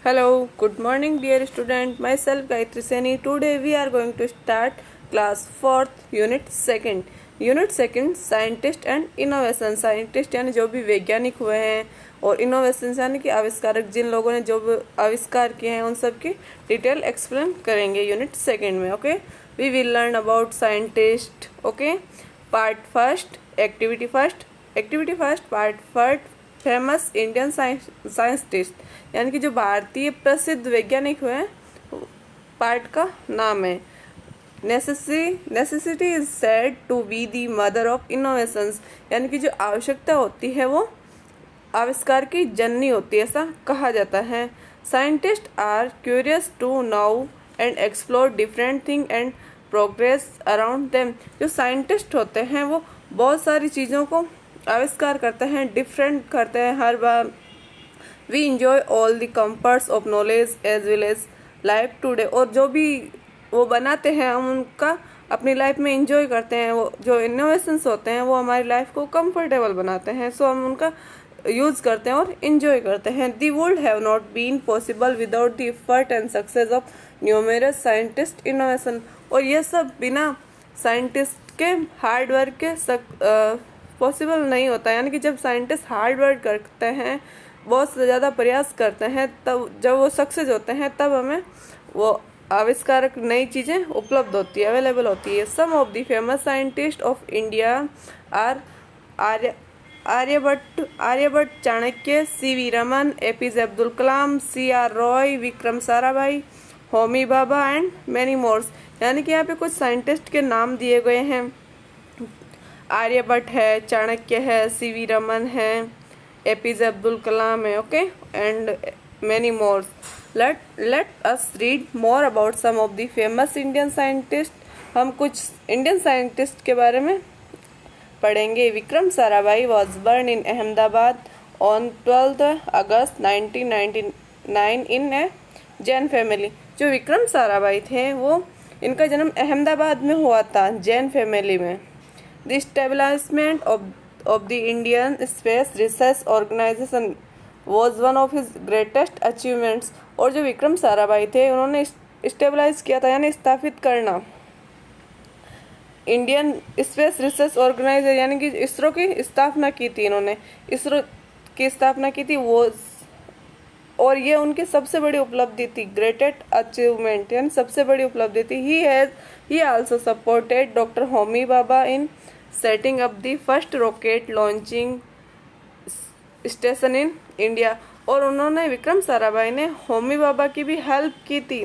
Hello, good morning dear student. Myself Gayatri Seni. Today we are going to start class 4th unit 2nd. Unit second scientist and innovation. Scientist यानी जो भी वैज्ञानिक हुए हैं और innovation यानी कि आविष्कारक, जिन लोगों ने जो भी आविष्कार किए हैं उन सब की डिटेल एक्सप्लेन करेंगे यूनिट सेकंड में। Okay, we will learn about scientist. Okay, part first, activity first part first famous Indian scientist यानी कि जो भारतीय प्रसिद्ध वैज्ञानिक हुए हैं पार्ट का नाम है। Necessity is said to be the mother of innovations यानी कि जो आवश्यकता होती है वो आविष्कार की जननी होती है, ऐसा कहा जाता है। Scientist are curious to know and explore different thing and progress around them. जो साइंटिस्ट होते हैं वो बहुत सारी चीज़ों को आविष्कार करते हैं, डिफरेंट करते हैं हर बार। We enjoy all the comforts of knowledge as well as life today. और जो भी वो बनाते हैं हम उनका अपनी लाइफ में इंजॉय करते हैं। वो जो इनोवेशंस होते हैं वो हमारी लाइफ को कंफर्टेबल बनाते हैं, सो हम उनका यूज करते हैं और इंजॉय करते हैं। The world have not been possible without the effort and success of numerous scientist innovation. और ये सब बिना साइंटिस्ट के हार्ड वर्क के पॉसिबल नहीं होता। यानी कि जब साइंटिस्ट हार्ड वर्क करते हैं, बहुत ज़्यादा प्रयास करते हैं, तब जब वो सक्सेस होते हैं तब हमें वो आविष्कारक नई चीज़ें उपलब्ध होती है, अवेलेबल होती है। Some of the famous scientist of India are Aryabhata, Chanakya, C V. Raman, A P J. Abdul Kalam, C R. Roy, Vikram Sarabhai, Homi Bhabha and many mores. यानी कि यहाँ पे कुछ साइंटिस्ट के नाम दिए गए हैं। आर्यभट्ट है, चाणक्य है, सी.वी. रमन है, ए.पी.जे. अब्दुल कलाम है, okay, and many mores. Let us read more about some of the famous Indian scientists. हम कुछ इंडियन साइंटिस्ट के बारे में पढ़ेंगे। Vikram Sarabhai was born in Ahmedabad on 12th August 1999 in a Jain family. जो विक्रम साराभाई थे वो इनका जन्म अहमदाबाद में हुआ था, जैन फैमिली में। The establishment of the Indian space research organisation was one of his greatest achievements. और जो विक्रम साराभाई थे उन्होंने स्टेबलाइज किया था यानी स्थापित करना इंडियन स्पेस रिसर्च ऑर्गेनाइजेशन यानी कि इसरो की स्थापना की थी। इन्होंने इसरो की स्थापना की थी वो, और ये उनकी सबसे बड़ी उपलब्धि थी, ग्रेटेस्ट अचीवमेंट यानी सबसे बड़ी उपलब्धि थी। ही also supported doctor Homi Bhabha in setting up the first rocket launching station in India. और उन्होंने विक्रम साराभाई ने होमी भाभा की भी हेल्प की थी।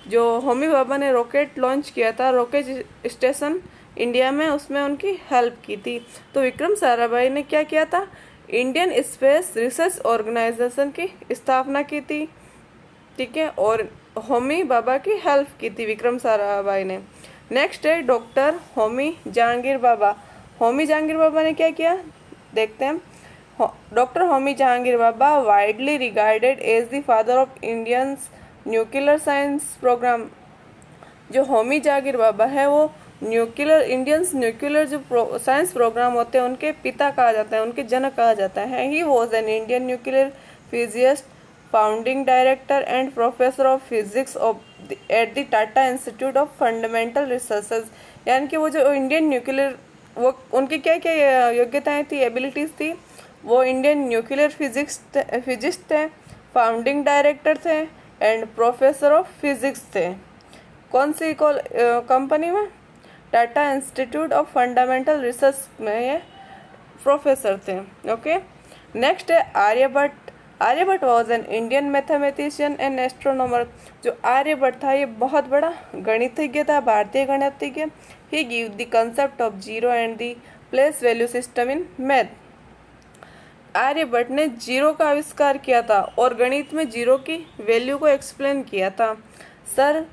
जो होमी भाभा ने रॉकेट लॉन्च किया था, रॉकेट स्टेशन इंडिया में, उसमें उनकी हेल्प की थी। तो विक्रम साराभाई ने क्या किया था, इंडियन स्पेस रिसर्च ऑर्गेनाइजेशन की स्थापना की थी, ठीक है, और होमी भाभा की हेल्प की थी विक्रम साराभाई ने। नेक्स्ट है डॉक्टर होमी जहांगीर भाभा। होमी जहांगीर भाभा ने क्या किया देखते हैं। Doctor Homi Jehangir Bhabha widely regarded as the father of Indian nuclear science programme. जो होमी जहांगीर भाभा है वो न्यूक्लियर जो साइंस प्रोग्राम होते हैं उनके पिता कहा जाता है, उनके जनक कहा जाता है। He was an Indian nuclear physicist, founding director and professor of physics at the Tata institute of fundamental researches. यानी कि वो जो इंडियन न्यूक्लियर, वो उनकी क्या क्या योग्यताएं थी, एबिलिटीज थी। वो इंडियन न्यूक्लियर फिजिस्ट थे, फाउंडिंग डायरेक्टर थे एंड प्रोफेसर ऑफ फिजिक्स थे। कौन सी कंपनी में? Tata institute of fundamental research में ये प्रोफेसर थे, ओके। नेक्स्ट है Aryabhata. Aryabhata was an Indian mathematician and astronomer. जो आर्यभट्ट था ये बहुत बड़ा गणितज्ञ था, भारतीय गणितज्ञ। He give the concept of zero and the place value system in math. Aryabhata ने जीरो का आविष्कार किया था और गणित में जीरो की वैल्यू को एक्सप्लेन किया था। सर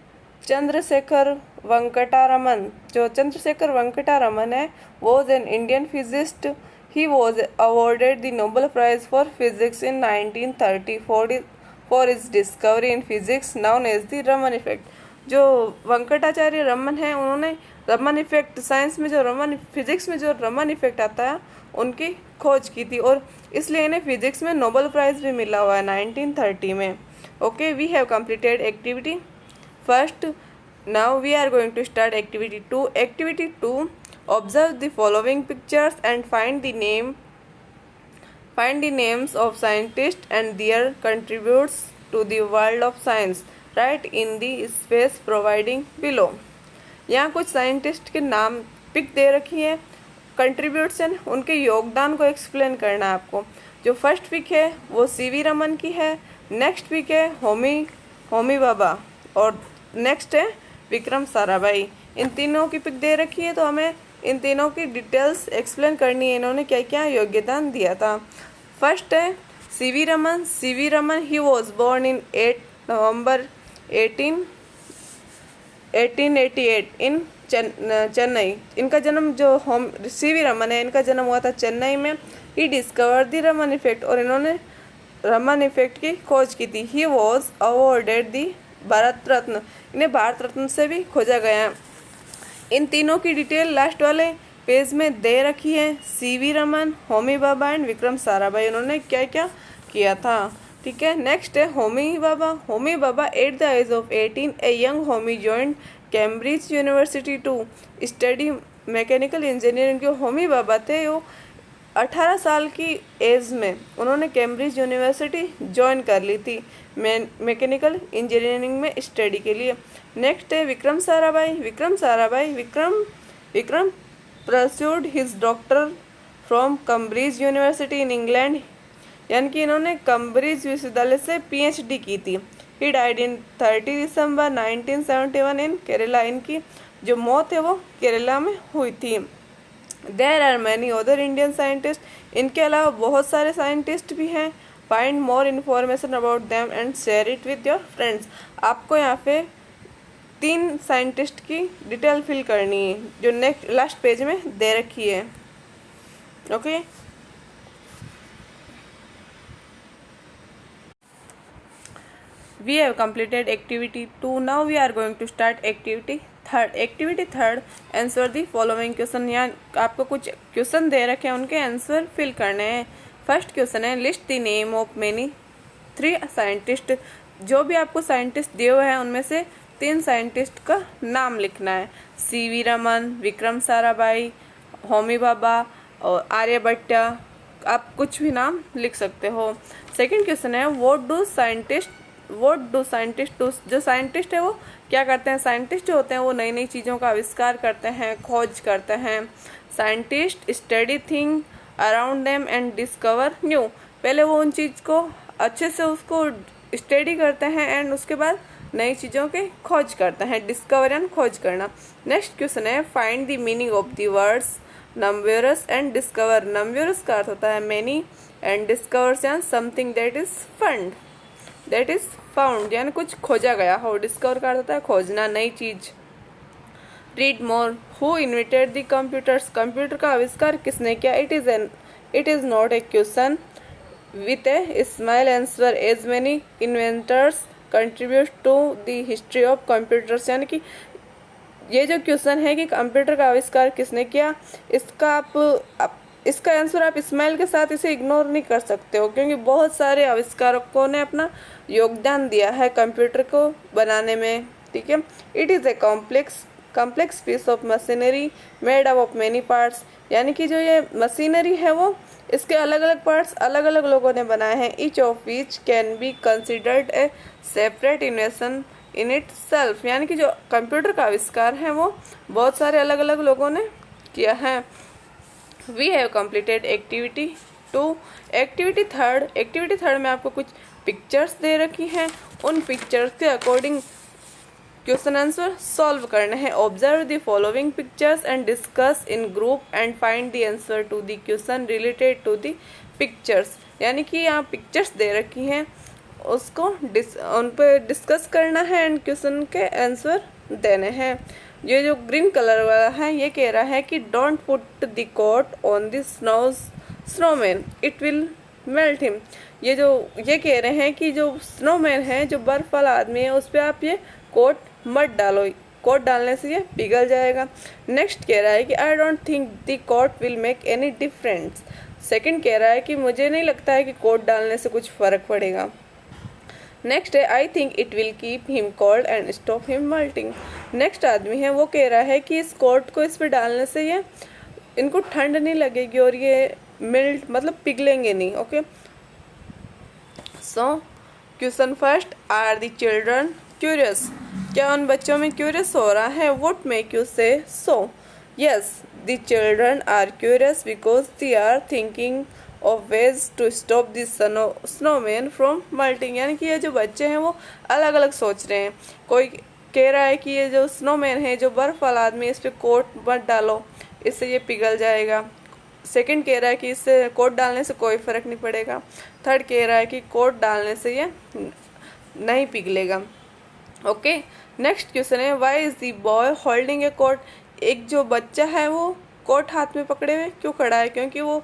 चंद्रशेखर वेंकटरामन, जो चंद्रशेखर वेंकटरामन है, was an Indian physicist. He was awarded the Nobel prize for physics in 1930 for his discovery in physics known as the Raman effect. जो वेंकटाचार्य रमन है उन्होंने रमन इफेक्ट, साइंस में जो रमन, फिजिक्स में जो रमन इफेक्ट आता है उनकी खोज की थी और इसलिए इन्हें फिजिक्स में नोबेल प्राइज़ भी मिला हुआ है 1930 में। Okay, we have completed activity first. Now we are going to start activity 2। Activity 2, observe the following pictures and find the names of scientists and their contributes to the world of science. Write in the space providing below. यहाँ कुछ scientist के नाम pick दे रखी है, contribution उनके योगदान को explain करना है आपको। जो फर्स्ट पिक है वो सीवी रमन की है, नेक्स्ट पिक है होमी भाभा और नेक्स्ट है विक्रम साराभाई। इन तीनों की पिक दे रखी है तो हमें इन तीनों की डिटेल्स एक्सप्लेन करनी है, इन्होंने क्या क्या योगदान दिया था। फर्स्ट है C V Raman he was born in 8 November 1888 in Chennai. इनका जन्म जो सीवी रमन है इनका जन्म हुआ था चेन्नई में। ही डिस्कवर द रमन इफेक्ट और इन्होंने रमन इफेक्ट की खोज की थी। ही वॉज अवॉर्डेड दी भारत रत्न, इन्हें भारत रत्न से भी खोजा गया है। इन तीनों की डिटेल लास्ट वाले पेज में दे रखी है। सीवी रमन, होमी भाभा एंड विक्रम साराभाई उन्होंने क्या क्या किया था। ठीक है, नेक्स्ट है Homi Bhabha at the age of 18 a young Homi joined Cambridge university to study mechanical engineering. जो होमी भाभा थे वो 18 साल की एज में उन्होंने कैम्ब्रिज यूनिवर्सिटी ज्वाइन कर ली थी मैकेनिकल इंजीनियरिंग में स्टडी के लिए। नेक्स्ट है Vikram Sarabhai Vikram pursued his doctor from Cambridge university in England, यानी कि इन्होंने कैम्ब्रिज विश्वविद्यालय से पीएचडी की थी। ही died in 30 December 1971 in Kerala. इनकी जो मौत है वो केरला में हुई थी। There are many other Indian scientist, इनके अलावा बहुत सारे साइंटिस्ट भी हैं। Find more information about them and share it with your friends. आपको यहाँ पे 3 साइंटिस्ट की डिटेल फिल करनी है जो नेक्स्ट लास्ट पेज में दे रखी है। Okay, we have completed activity 2. Now we are going to start activity 3rd. activity 3rd, answer the following question। यहाँ आपको कुछ क्वेश्चन दे रखे हैं, उनके आंसर फिल करने हैं। फर्स्ट क्वेश्चन है list the name of many 3 scientist. जो भी आपको साइंटिस्ट दिए हुए हैं उनमें से 3 साइंटिस्ट का नाम लिखना है। सीवी रमन, विक्रम साराभाई, होमी भाभा और आर्यभट्ट। आप कुछ भी नाम लिख सकते हो। सेकंड क्वेश्चन है व्हाट डू साइंटिस्ट डू। जो साइंटिस्ट है वो क्या करते हैं? साइंटिस्ट जो होते हैं वो नई नई चीज़ों का आविष्कार करते हैं, खोज करते हैं। Scientist study thing around them and discover new. पहले वो उन चीज़ को अच्छे से उसको स्टडी करते हैं एंड उसके बाद नई चीज़ों की खोज करते हैं। डिस्कवर एंड खोज करना। नेक्स्ट क्वेश्चन है find the meaning of the words numerous and discover. Numerous का अर्थ होता है मैनी एंड डिस्कवर्स यानी समथिंग दैट इज फाउंड यानी कुछ खोजा गया हो। डिस्कवर का अर्थ होता है खोजना, नई चीज। Read more. Who invented the computers. Computer का आविष्कार किसने किया? It is not a question with a smile answer as many inventors contribute to the history of computers. यानी कि ये जो क्वेश्चन है कि कंप्यूटर का आविष्कार किसने किया, इसका आंसर आप स्माइल के साथ इसे इग्नोर नहीं कर सकते हो, क्योंकि बहुत सारे आविष्कारकों ने अपना योगदान दिया है कंप्यूटर को बनाने में। ठीक है, it is a complex piece of machinery made up of many parts. यानी कि जो ये मशीनरी है वो इसके अलग अलग पार्ट्स अलग अलग लोगों ने बनाए हैं। Each of which can be considered a separate invention in it self. यानी कि जो कंप्यूटर का आविष्कार है वो बहुत सारे अलग अलग लोगों ने किया है। We have completed activity 2। Activity third में आपको कुछ पिक्चर्स दे रखी हैं। उन पिक्चर्स के अकॉर्डिंग क्वेश्चन आंसर सॉल्व करने हैं। Observe the following pictures and discuss in group and find the answer to the question related to the pictures. यानी कि यहाँ पिक्चर्स दे रखी हैं, उसको उन पर डिस्कस करना है एंड क्वेश्चन के आंसर देने हैं। ये जो ग्रीन कलर वाला है ये कह रहा है कि don't put the coat on the snowman it will melt him. ये कह रहे हैं कि जो स्नोमैन है, जो बर्फ वाला आदमी है, उस पर आप ये कोट मत डालो, कोट डालने से ये पिघल जाएगा। नेक्स्ट कह रहा है कि I don't think the coat will make any difference. Second कह रहा है कि मुझे नहीं लगता है कि कोट डालने से कुछ फ़र्क पड़ेगा। नेक्स्ट है I think it will keep him cold and stop him melting. Next आदमी है वो कह रहा है कि इस कोट को इस पर डालने से ये इनको ठंड नहीं लगेगी और ये मेल्ट मतलब पिघलेंगे नहीं। Okay, so question first, are the children curious? क्या उन बच्चों में क्यूरियस हो रहा है? Would make you say so? Yes, the children are curious because they are thinking of ways to stop the snowman from melting. यानी कि ये जो बच्चे हैं वो अलग अलग सोच रहे हैं। कोई कह रहा है कि ये जो स्नोमैन है, जो बर्फ वाला आदमी, इस पर कोट मत डालो, इससे ये पिघल जाएगा। सेकंड कह रहा है कि इससे कोट डालने से कोई फ़र्क नहीं पड़ेगा। थर्ड कह रहा है कि कोट डालने से ये नहीं पिघलेगा। ओके, नेक्स्ट क्वेश्चन है why is the boy holding a coat? एक जो बच्चा है वो कोट हाथ में पकड़े हुए क्यों खड़ा है? क्योंकि वो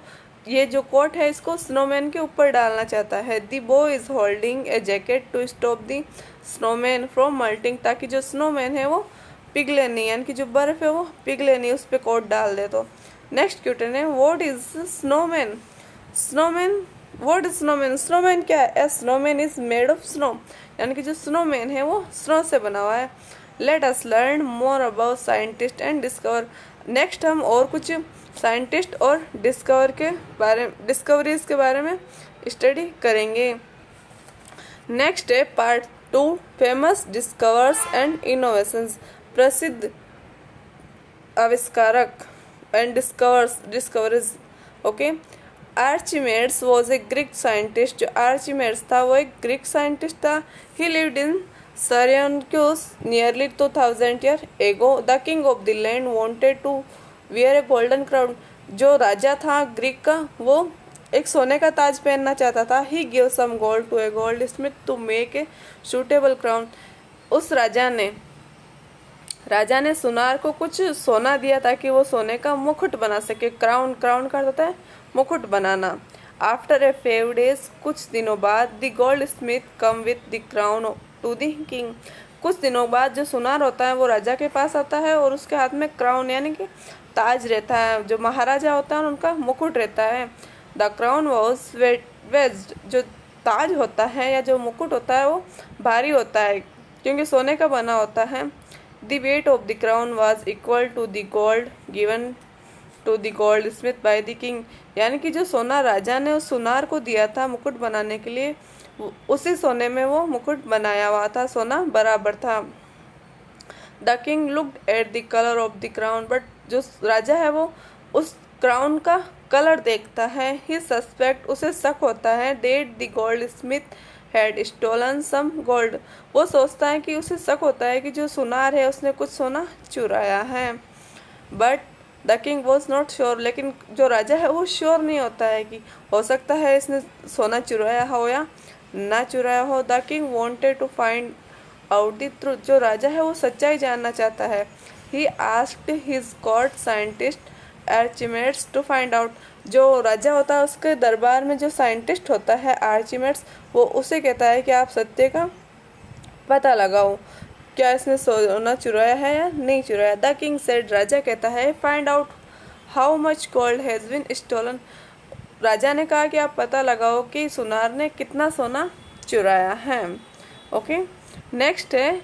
ये जो कोट है इसको स्नोमैन के ऊपर डालना चाहता है। The boy is holding a jacket to stop the snowman from melting, ताकि जो स्नोमैन है वो पिघले नहीं, यानी कि जो बर्फ है वो पिघले नहीं, उस पर कोट डाल दे तो। नेक्स्ट क्वेश्चन है what is snowman? Snowman, what is snowman? Snowman क्या है? A snowman is made of snow, यानी कि जो स्नोमैन है वो स्नो से बना हुआ है। Let us learn more about scientist and discover. Next हम और कुछ साइंटिस्ट और डिस्कवरीज के बारे में स्टडी करेंगे। नेक्स्ट है part 2, famous discovers and innovations. प्रसिद्ध आविष्कारक and discoveries. Okay, Archimedes was a Greek scientist. जो आर्चिमेड्स था वो एक ग्रीक साइंटिस्ट था। He lived in Syracuse nearly 2000 years ago. The king of the land wanted to wear a golden crown. जो राजा था Greek का वो एक सोने का ताज पहनना चाहता था। He gave some gold to a goldsmith to make a suitable crown. उस राजा ने सुनार को कुछ सोना दिया ताकि वो सोने का मुकुट बना सके। क्राउन का अर्थ होता है मुकुट बनाना। आफ्टर ए few days, कुछ दिनों बाद, the goldsmith come with the crown to the king. कुछ दिनों बाद जो सुनार होता है वो राजा के पास आता है और उसके हाथ में क्राउन यानी कि ताज रहता है। जो महाराजा होता है उनका मुकुट रहता है। The crown was weighed. जो ताज होता है या जो मुकुट होता है वो भारी होता है क्योंकि सोने का बना होता है। The weight of the crown was equal to the gold given to the goldsmith by the king. यानी कि जो सोना राजा ने उस सुनार को दिया था मुकुट बनाने के लिए, उसी सोने में वो मुकुट बनाया हुआ था, सोना बराबर था। The king looked at the colour of the crown, but जो राजा है वो उस क्राउन का कलर देखता है। ही सस्पेक्ट, उसे शक होता है, that the goldsmith had stolen some gold. वो सोचता है कि उसे शक होता है कि जो सुनार है उसने कुछ सोना चुराया है। But the king was not sure, लेकिन जो राजा है वो श्योर नहीं होता है कि हो सकता है इसने सोना चुराया हो या ना चुराया हो। The king wanted to find out the truth. जो राजा है वो सच्चाई जानना चाहता है। He asked his court scientist Archimedes to find out. जो राजा होता है उसके दरबार में जो साइंटिस्ट होता है आर्चिमेड्स, वो उसे कहता है कि आप सत्य का पता लगाओ, क्या इसने सोना चुराया है या नहीं चुराया। द किंग सेड, राजा कहता है, find out how much gold has been stolen. राजा ने कहा कि आप पता लगाओ कि सुनार ने कितना सोना चुराया है। ओके, नेक्स्ट है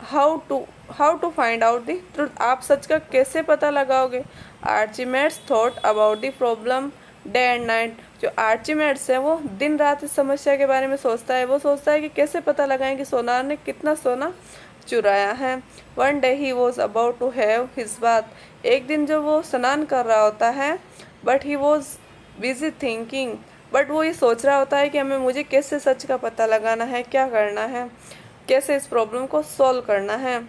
how to find out the truth. आप सच का कैसे पता लगाओगे। Archimedes thought about the problem day and night. जो आर्चिमेड्स है वो दिन रात इस समस्या के बारे में सोचता है। वो सोचता है कि कैसे पता लगाएं कि सोनार ने कितना सोना चुराया है। One day he was about to have his bath. एक दिन जो वो स्नान कर रहा होता है, but he was busy thinking, but वो ये सोच रहा होता है कि मुझे कैसे सच का पता लगाना है, क्या करना है, कैसे इस प्रॉब्लम को सॉल्व करना है।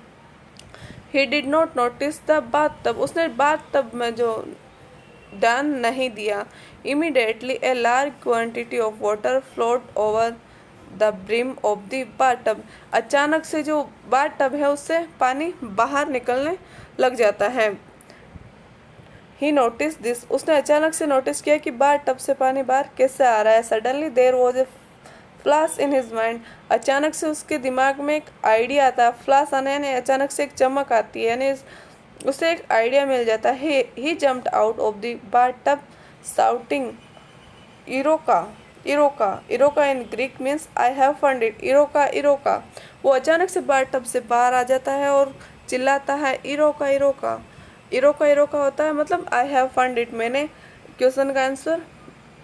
He did not notice the bath tub. उसने बाथ टब में जो ध्यान नहीं दिया। Immediately a large quantity of water float over the brim of the bath tub. अचानक से जो बाथ टब है उससे पानी बाहर निकलने लग जाता है। ही नोटिस दिस। उसने अचानक से नोटिस किया कि बाथ टब से पानी बाहर कैसे आ रहा है। Suddenly there was a flash in his mind, अचानक से उसके दिमाग में एक आइडिया आता है। फ्लैश आना यानी अचानक से एक चमक आती है, यानी उसे एक आइडिया मिल जाता है। He jumped out of the bathtub shouting eureka eureka. Eureka in Greek means I have found it. Eureka eureka. वो अचानक से बाथटब से बाहर आ जाता है और चिल्लाता है इरोका इरोका। इरोका इरोका होता है मतलब आई हैव फंड इट, मैंने क्वेश्चन का आंसर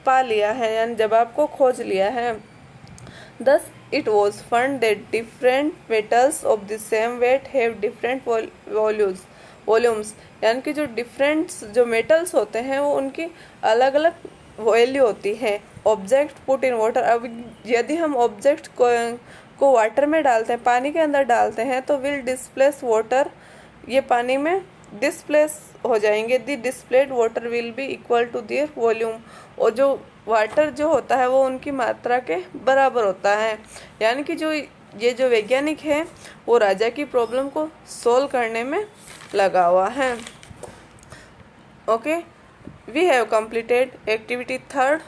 पा लिया है, यानी जवाब को खोज लिया है। Thus it was found that different metals of the same weight have different volumes, यानी कि जो डिफरेंट जो मेटल्स होते हैं वो उनकी अलग अलग वैल्यू होती है। ऑब्जेक्ट पुट इन वाटर, अब यदि हम ऑब्जेक्ट को वाटर में डालते हैं, पानी के अंदर डालते हैं, तो विल डिस्प्लेस वाटर, ये पानी में डिस्प्लेस हो जाएंगे। The displaced water will be equal to their volume, और जो वाटर जो होता है वो उनकी मात्रा के बराबर होता है। यानी कि ये जो वैज्ञानिक है वो राजा की प्रॉब्लम को सोल्व करने में लगा हुआ है। Okay, we have completed activity 3।